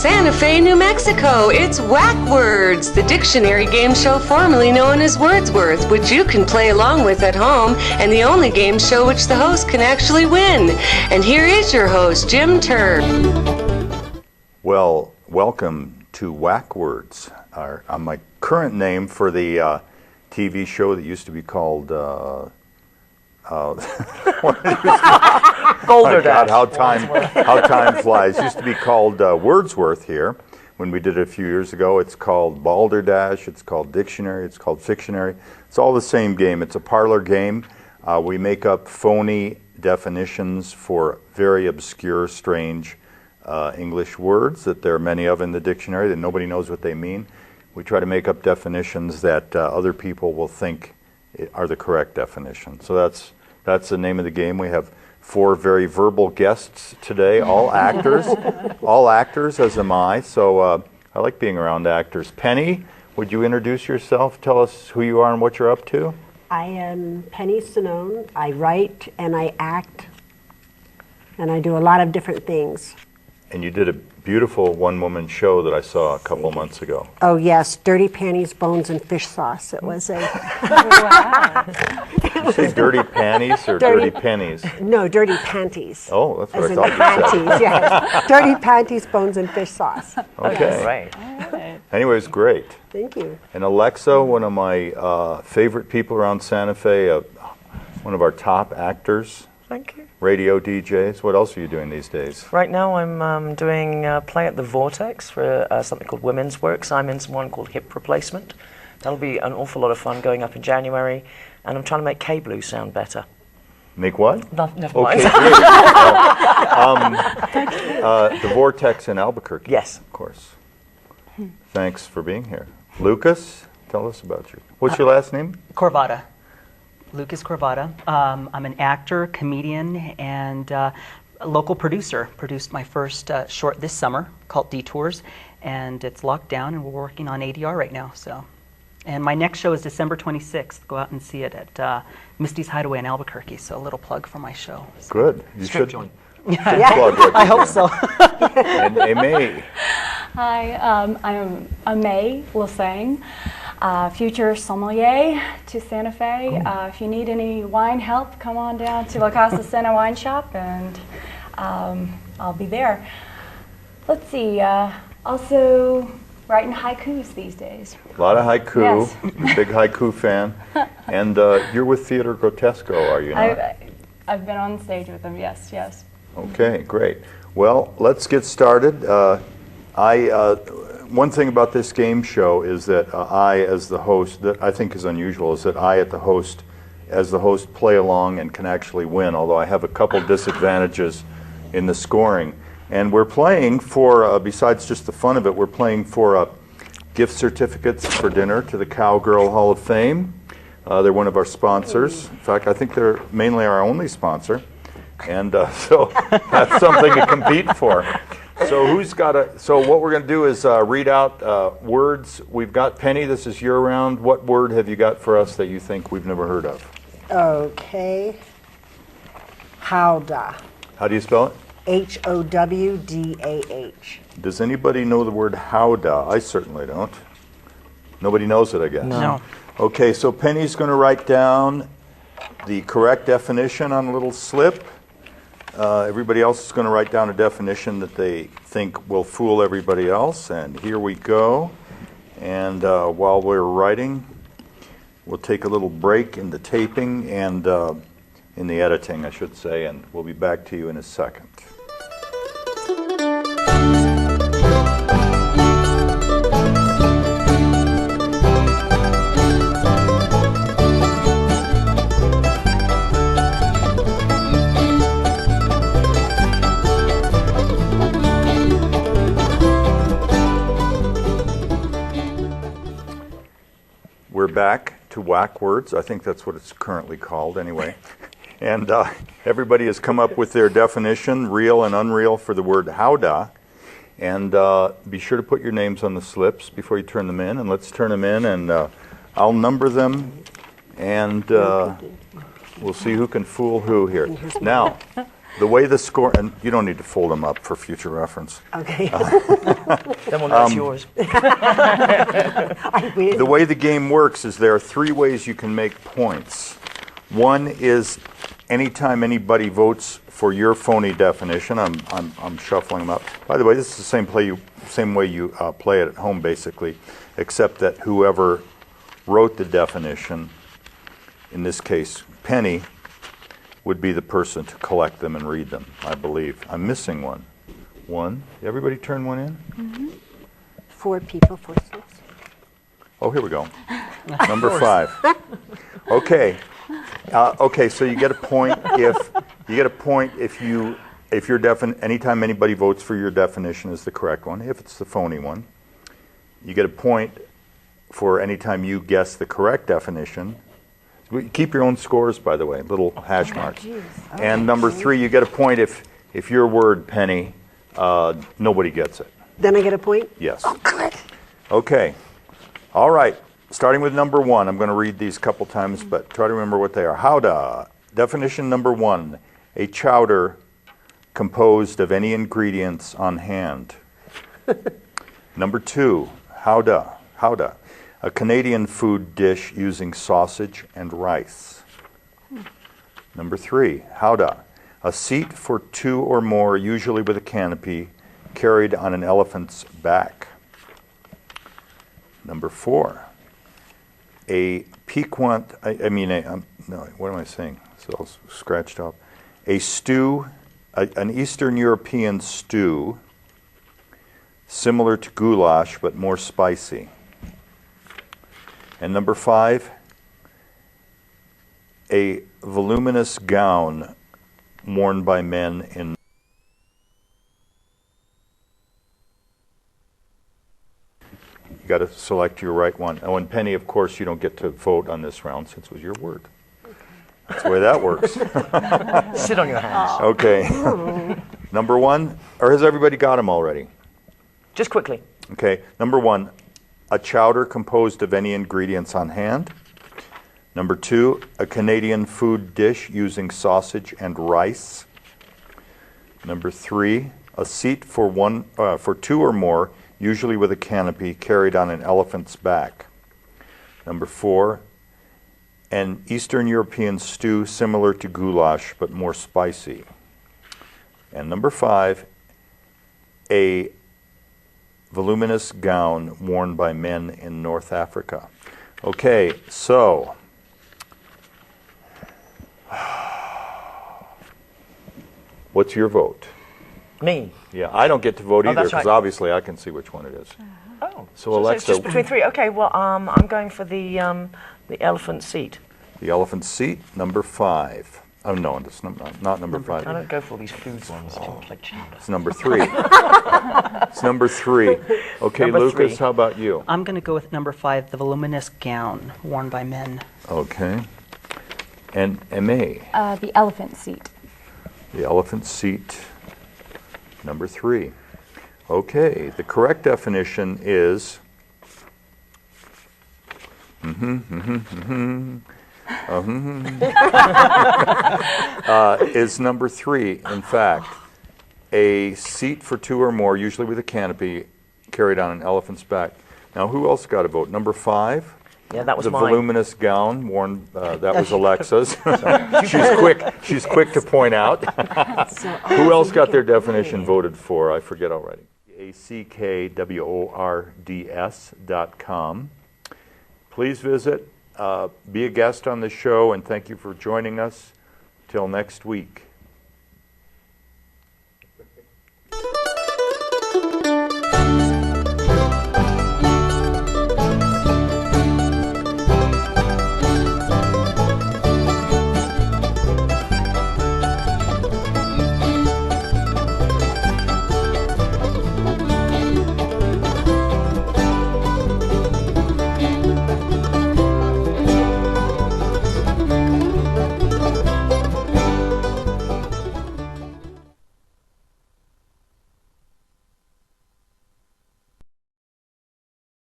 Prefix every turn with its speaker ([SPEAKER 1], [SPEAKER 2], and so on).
[SPEAKER 1] Santa Fe, New Mexico, it's WACKWORDS, the dictionary game show formerly known as Wordsworth, which you can play along with at home, and the only game show which the host can actually win. And here is your host, Jim Turr.
[SPEAKER 2] Well, welcome to WACKWORDS, my current name for the TV show that used to be called
[SPEAKER 3] Golder
[SPEAKER 2] God, how time flies. Used to be called Wordsworth here. When we did it a few years ago, it's called Balderdash, it's called Dictionary, it's called Fictionary. It's all the same game. It's a parlor game. We make up phony definitions for very obscure, strange English words that there are many of in the dictionary that nobody knows what they mean. We try to make up definitions that other people will think are the correct definition. So that's the name of the game. We have 4 very verbal guests today, all actors, as am I. So I like being around actors. Penny, would you introduce yourself? Tell us who you are and what you're up to.
[SPEAKER 4] I am Penny Sinone. I write and I act, and I do a lot of different things.
[SPEAKER 2] And you did a beautiful one-woman show that I saw a couple months ago.
[SPEAKER 4] Oh yes, Dirty Panties, Bones, and Fish Sauce. It was a...
[SPEAKER 3] Wow.
[SPEAKER 2] Did you say dirty panties or dirty pennies?
[SPEAKER 4] No, Dirty Panties.
[SPEAKER 2] Oh, that's what
[SPEAKER 4] As
[SPEAKER 2] I
[SPEAKER 4] in
[SPEAKER 2] thought you
[SPEAKER 4] panties, yes. Dirty Panties, Bones, and Fish Sauce.
[SPEAKER 2] Okay.
[SPEAKER 3] Right.
[SPEAKER 2] Anyways, great.
[SPEAKER 4] Thank you.
[SPEAKER 2] And Alexa, one of my favorite people around Santa Fe, one of our top actors.
[SPEAKER 3] Thank you.
[SPEAKER 2] Radio DJs. What else are you doing these days?
[SPEAKER 3] Right now I'm doing play at the Vortex for something called Women's Works. I'm in one called Hip Replacement. That'll be an awful lot of fun going up in January. And I'm trying to make K-Blue sound better.
[SPEAKER 2] Make what?
[SPEAKER 3] Never
[SPEAKER 2] Okay,
[SPEAKER 3] mind.
[SPEAKER 2] great. The Vortex in Albuquerque.
[SPEAKER 3] Yes.
[SPEAKER 2] Of course. Thanks for being here. Lucas, tell us about you. What's your last name?
[SPEAKER 5] Corvada. Lucas Corvada. I'm an actor, comedian, and a local producer. Produced my first short this summer called Detours, and it's locked down, and we're working on ADR right now. And my next show is December 26th. Go out and see it at Misty's Hideaway in Albuquerque. So a little plug for my show.
[SPEAKER 2] Good. You
[SPEAKER 5] Strip
[SPEAKER 2] should
[SPEAKER 5] joint.
[SPEAKER 2] plug what
[SPEAKER 5] I
[SPEAKER 2] you
[SPEAKER 5] hope
[SPEAKER 2] can.
[SPEAKER 5] so.
[SPEAKER 2] And May.
[SPEAKER 6] Hi, I'm May Lasang, future sommelier to Santa Fe. If you need any wine help, come on down to La Casa Sena Wine Shop, and I'll be there. Let's see, also writing haikus these days.
[SPEAKER 2] A lot of haiku.
[SPEAKER 6] Yes.
[SPEAKER 2] Big haiku fan. And you're with Theater Grotesco, are you not?
[SPEAKER 6] I've been on stage with them, yes.
[SPEAKER 2] Okay, great. Well, let's get started. One thing about this game show is that I, as the host, that I think is unusual, is that I, as the host, play along and can actually win, although I have a couple disadvantages in the scoring. And we're playing for, besides just the fun of it, we're playing for gift certificates for dinner to the Cowgirl Hall of Fame. They're one of our sponsors. In fact, I think they're mainly our only sponsor. And so that's something to compete for. So what we're going to do is read out words. We've got Penny, this is your round. What word have you got for us that you think we've never heard of?
[SPEAKER 4] Okay. Howdah.
[SPEAKER 2] How do you spell it?
[SPEAKER 4] Howdah.
[SPEAKER 2] Does anybody know the word howdah? I certainly don't. Nobody knows it, I guess.
[SPEAKER 5] No.
[SPEAKER 2] Okay, so Penny's going to write down the correct definition on a little slip. Everybody else is going to write down a definition that they think will fool everybody else. And here we go. And while we're writing, we'll take a little break in the taping and in the editing, I should say, and we'll be back to you in a second. We're back to WACKWORDS. I think that's what it's currently called anyway. And everybody has come up with their definition, real and unreal, for the word howdah. And be sure to put your names on the slips before you turn them in. And let's turn them in, and I'll number them, and we'll see who can fool who here. Now, The way the score, and you don't need to fold them up for future reference.
[SPEAKER 4] Okay.
[SPEAKER 3] Then we'll know it's yours.
[SPEAKER 4] I win.
[SPEAKER 2] The way the game works is there are 3 ways you can make points. One is anytime anybody votes for your phony definition. I'm shuffling them up. By the way, this is the same way you play it at home, basically, except that whoever wrote the definition, in this case, Penny, would be the person to collect them and read them, I believe. I'm missing one. One? Everybody turn one in?
[SPEAKER 4] Mm-hmm. 4 people, 4 sticks.
[SPEAKER 2] Oh, here we go. Number 5. Okay. Okay, so you get a point if anytime anybody votes for your definition is the correct one, if it's the phony one. You get a point for anytime you guess the correct definition. Keep your own scores, by the way, little hash marks. And number 3, you get a point if your word, Penny, nobody gets it.
[SPEAKER 4] Then I get a point?
[SPEAKER 2] Yes.
[SPEAKER 4] Oh, good.
[SPEAKER 2] Okay. All right. Starting with number 1. I'm going to read these a couple times, but try to remember what they are. Howdah. Definition number 1. A chowder composed of any ingredients on hand. Number 2. Howdah. Howdah. A Canadian food dish using sausage and rice. Number 3. Howdah. A seat for 2 or more, usually with a canopy, carried on an elephant's back. Number 4. A piquant, no, what am I saying? It's all scratched off. A stew, an Eastern European stew, similar to goulash but more spicy. And number 5, a voluminous gown worn by men in. You got to select your right one. Oh, and Penny, of course, you don't get to vote on this round since it was your word. That's the way that works.
[SPEAKER 3] Sit on your hands.
[SPEAKER 2] Okay. Number 1, or has everybody got them already?
[SPEAKER 3] Just quickly.
[SPEAKER 2] Okay. Number 1, a chowder composed of any ingredients on hand. Number 2, a Canadian food dish using sausage and rice. Number 3, a seat for 2 or more, usually with a canopy, carried on an elephant's back. Number 4, an Eastern European stew similar to goulash but more spicy. And number 5, a voluminous gown worn by men in North Africa. Okay, so what's your vote?
[SPEAKER 3] Me.
[SPEAKER 2] Yeah, I don't get to vote either
[SPEAKER 3] that's
[SPEAKER 2] because
[SPEAKER 3] right.
[SPEAKER 2] obviously I can see which one it is.
[SPEAKER 3] Oh,
[SPEAKER 2] So Alexa,
[SPEAKER 3] it's just between 3. Okay, well, I'm going for the elephant seat.
[SPEAKER 2] the elephant seat, number 5. Oh no, it's not number 5.
[SPEAKER 3] I don't go for all these food ones. Like chowder.
[SPEAKER 2] It's number 3. It's number 3. Okay,
[SPEAKER 3] Number
[SPEAKER 2] Lucas,
[SPEAKER 3] 3.
[SPEAKER 2] how about you?
[SPEAKER 5] I'm going to go with number 5, the voluminous gown worn by men.
[SPEAKER 2] Okay. And M.A.,
[SPEAKER 6] The elephant seat.
[SPEAKER 2] the elephant seat, number 3. Okay, the correct definition is is number 3, in fact. A seat for 2 or more, usually with a canopy, carried on an elephant's back. Now, who else got a vote? Number 5?
[SPEAKER 3] Yeah, that was
[SPEAKER 2] The
[SPEAKER 3] mine.
[SPEAKER 2] voluminous gown worn, that was Alexa's. She's quick to point out. Who else got their definition voted for? I forget already. ACKWORDS.com. Please visit, be a guest on the show, and thank you for joining us. Till next week.